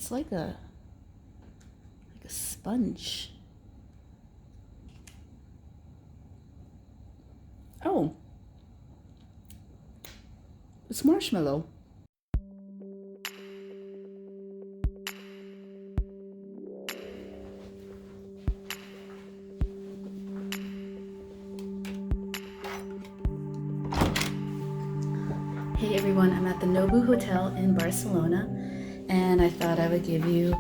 It's like a sponge. Oh, it's marshmallow. Hey everyone, I'm at the Nobu Hotel in Barcelona, and I thought I would give you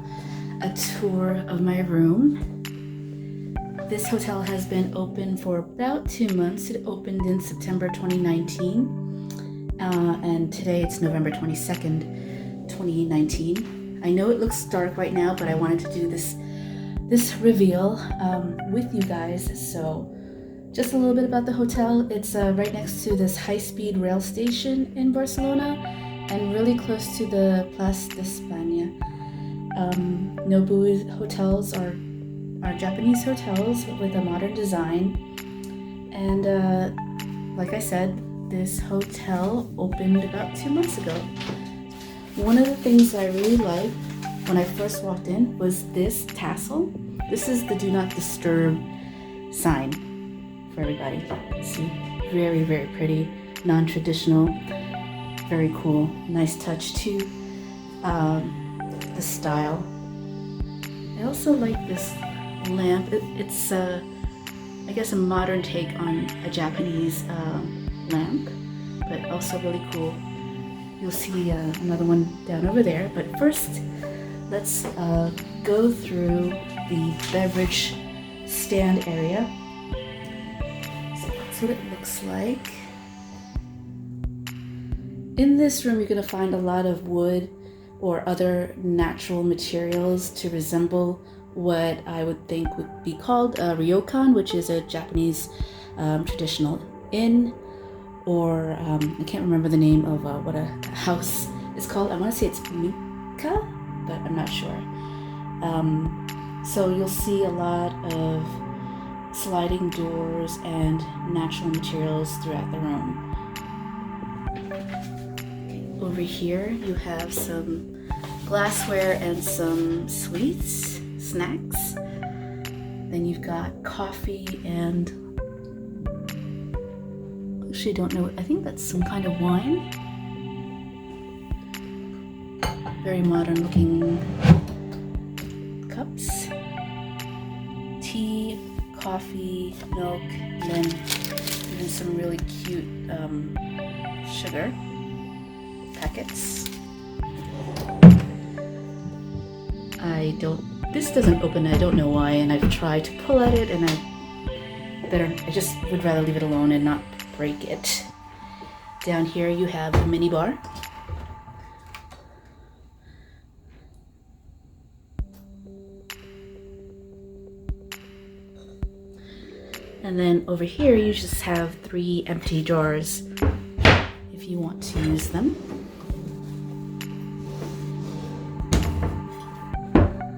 a tour of my room. This hotel has been open for about 2 months. It opened in September 2019, and today it's November 22nd, 2019. I know it looks dark right now, but I wanted to do this reveal with you guys. So just a little bit about the hotel. It's right next to this high-speed rail station in Barcelona and really close to the Plaza de Espana. Nobu hotels are Japanese hotels with a modern design. And like I said, this hotel opened about 2 months ago. One of the things I really liked when I first walked in was this tassel. This is the Do Not Disturb sign. For everybody. See, very, very pretty, non-traditional, very cool, nice touch to the style. I also like this lamp. It's I guess a modern take on a Japanese lamp, but also really cool. You'll see another one down over there, but first let's go through the beverage stand area. What it looks like. In this room, you're going to find a lot of wood or other natural materials to resemble what I would think would be called a ryokan, which is a Japanese traditional inn, or I can't remember the name of what a house is called. I want to say it's mika, but I'm not sure. So you'll see a lot of sliding doors and natural materials throughout the room. Okay, over here you have some glassware and some sweets, snacks. Then you've got coffee and actually don't know, I think that's some kind of wine. Very modern looking cups. Tea, coffee, milk, and then even some really cute sugar packets. This doesn't open, I don't know why, and I've tried to pull at it, and I just would rather leave it alone and not break it. Down here you have a mini bar. And then over here, you just have 3 empty jars if you want to use them.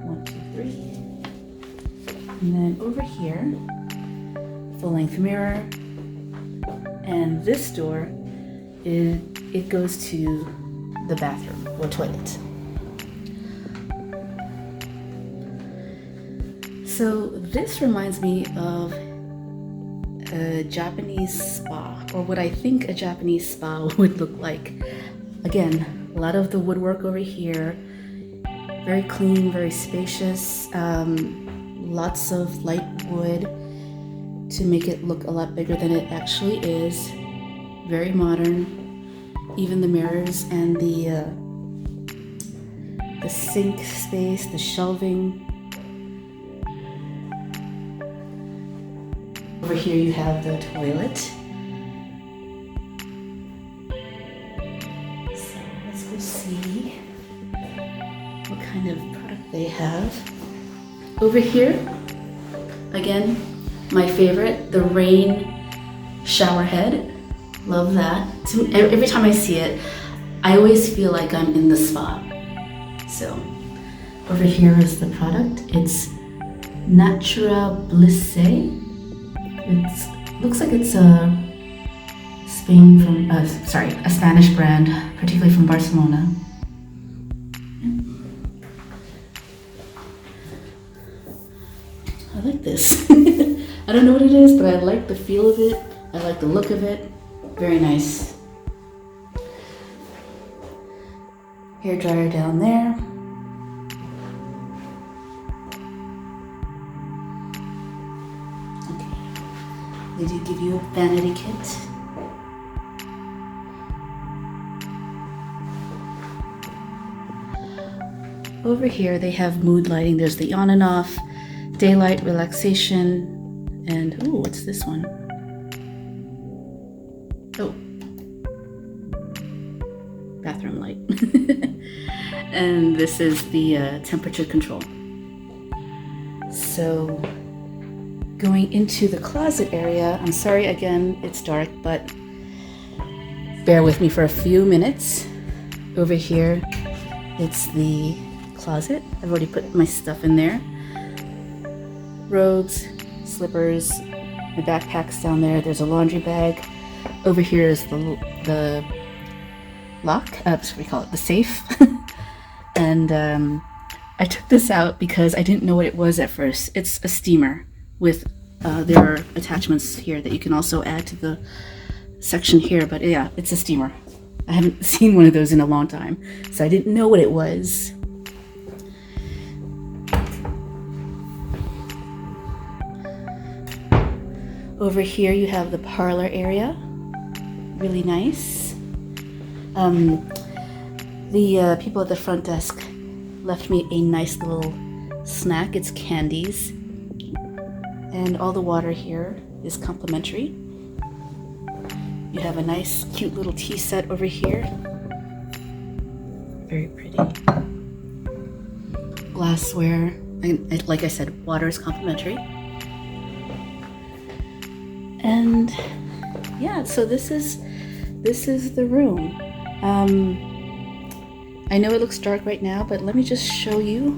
1, 2, 3. And then over here, full-length mirror. And this door, it goes to the bathroom or toilet. So this reminds me of a Japanese spa, or what I think a Japanese spa would look like. Again, a lot of the woodwork over here, very clean, very spacious, lots of light wood to make it look a lot bigger than it actually is. Very modern. Even the mirrors and the sink space, the shelving. Over here you have the toilet. So let's go see what kind of product they have. Over here, again, my favorite, the rain shower head. Love that. Every time I see it, I always feel like I'm in the spa. So over here is the product. It's Natura Blisse. It looks like it's a Spanish brand, particularly from Barcelona. like this. I don't know what it is, but I like the feel of it. I like the look of it. Very nice. Hair dryer down there. Okay. They do give you a vanity kit. Over here they have mood lighting. There's the on and off, daylight, relaxation, and ooh, what's this one? Oh, bathroom light. And this is the temperature control. So going into the closet area, I'm sorry again, it's dark, but bear with me for a few minutes. Over here, it's the closet. I've already put my stuff in there. Robes, slippers, my backpack's down there. There's a laundry bag. Over here is the lock, what we call it, the safe. And I took this out because I didn't know what it was at first. It's a steamer with, there are attachments here that you can also add to the section here, but yeah, it's a steamer. I haven't seen one of those in a long time, so I didn't know what it was. Over here you have the parlor area, really nice. The people at the front desk left me a nice little snack. It's candies, and all the water here is complimentary. You have a nice cute little tea set over here, very pretty. Glassware, and like I said, water is complimentary. And yeah, so this is the room. I know it looks dark right now, but let me just show you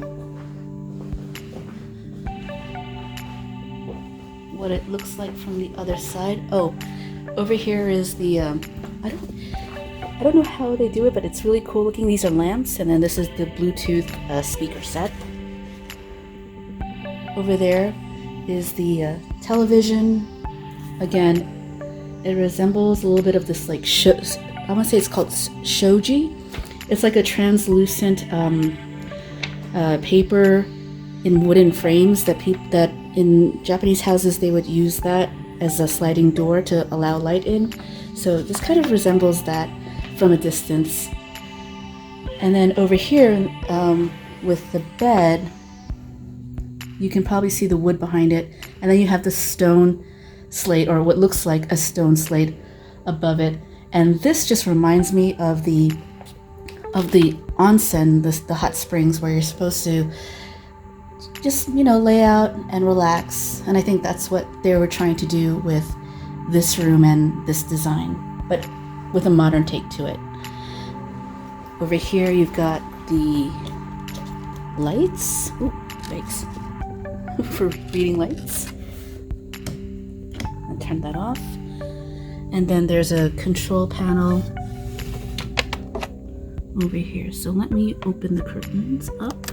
what it looks like from the other side. Oh, over here is the I don't know how they do it, but it's really cool looking. These are lamps, and then this is the Bluetooth speaker set. Over there is the television. Again, it resembles a little bit of this like I want to say it's called shoji. It's like a translucent paper in wooden frames that in Japanese houses they would use that as a sliding door to allow light in. So this kind of resembles that from a distance. And then over here with the bed, you can probably see the wood behind it, and then you have the stone slate, or what looks like a stone slate above it. And this just reminds me of the onsen, the hot springs, where you're supposed to just, you know, lay out and relax. And I think that's what they were trying to do with this room and this design, but with a modern take to it. Over here you've got the lights. Ooh, thanks. For reading lights. And turn that off. And then there's a control panel over here. So let me open the curtains up.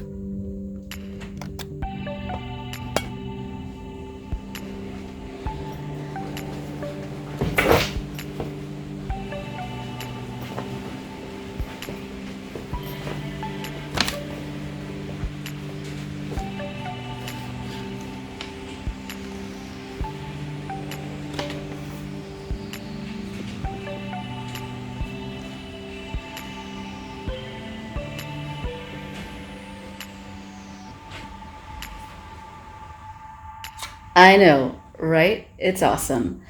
I know, right? It's awesome.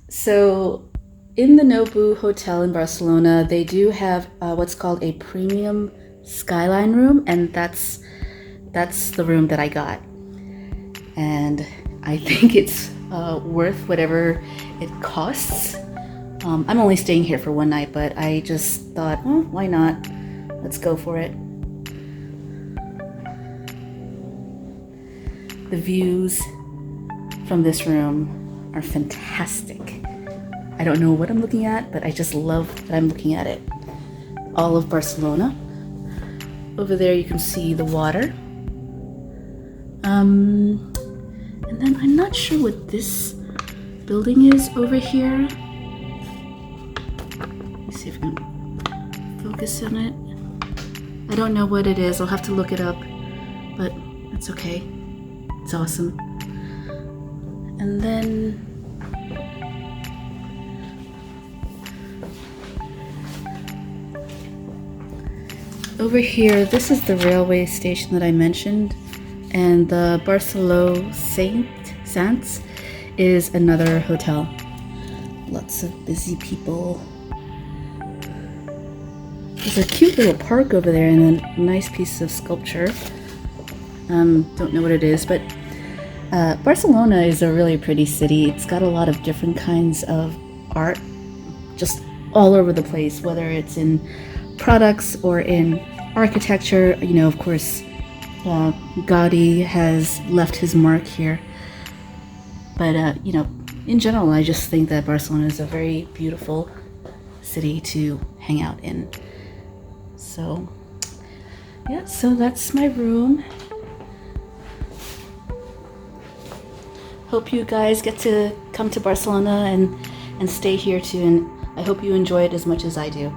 So in the Nobu Hotel in Barcelona, they do have what's called a premium Skyline room, and that's the room that I got. And I think it's worth whatever it costs. I'm only staying here for one night, but I just thought, oh, why not? Let's go for it. The views from this room are fantastic. I don't know what I'm looking at, but I just love that I'm looking at it. All of Barcelona. Over there you can see the water. And then I'm not sure what this building is over here. Let me see if I can focus on it. I don't know what it is. I'll have to look it up, but that's okay. It's awesome. And then over here, this is the railway station that I mentioned, and the Barcelona Sants is another hotel. Lots of busy people. There's a cute little park over there and a nice piece of sculpture. Don't know what it is, but Barcelona is a really pretty city. It's got a lot of different kinds of art just all over the place, whether it's in products or in architecture. You know, of course, Gaudi has left his mark here. But, you know, in general, I just think that Barcelona is a very beautiful city to hang out in. So, yeah, so that's my room. Hope you guys get to come to Barcelona and stay here too, and I hope you enjoy it as much as I do.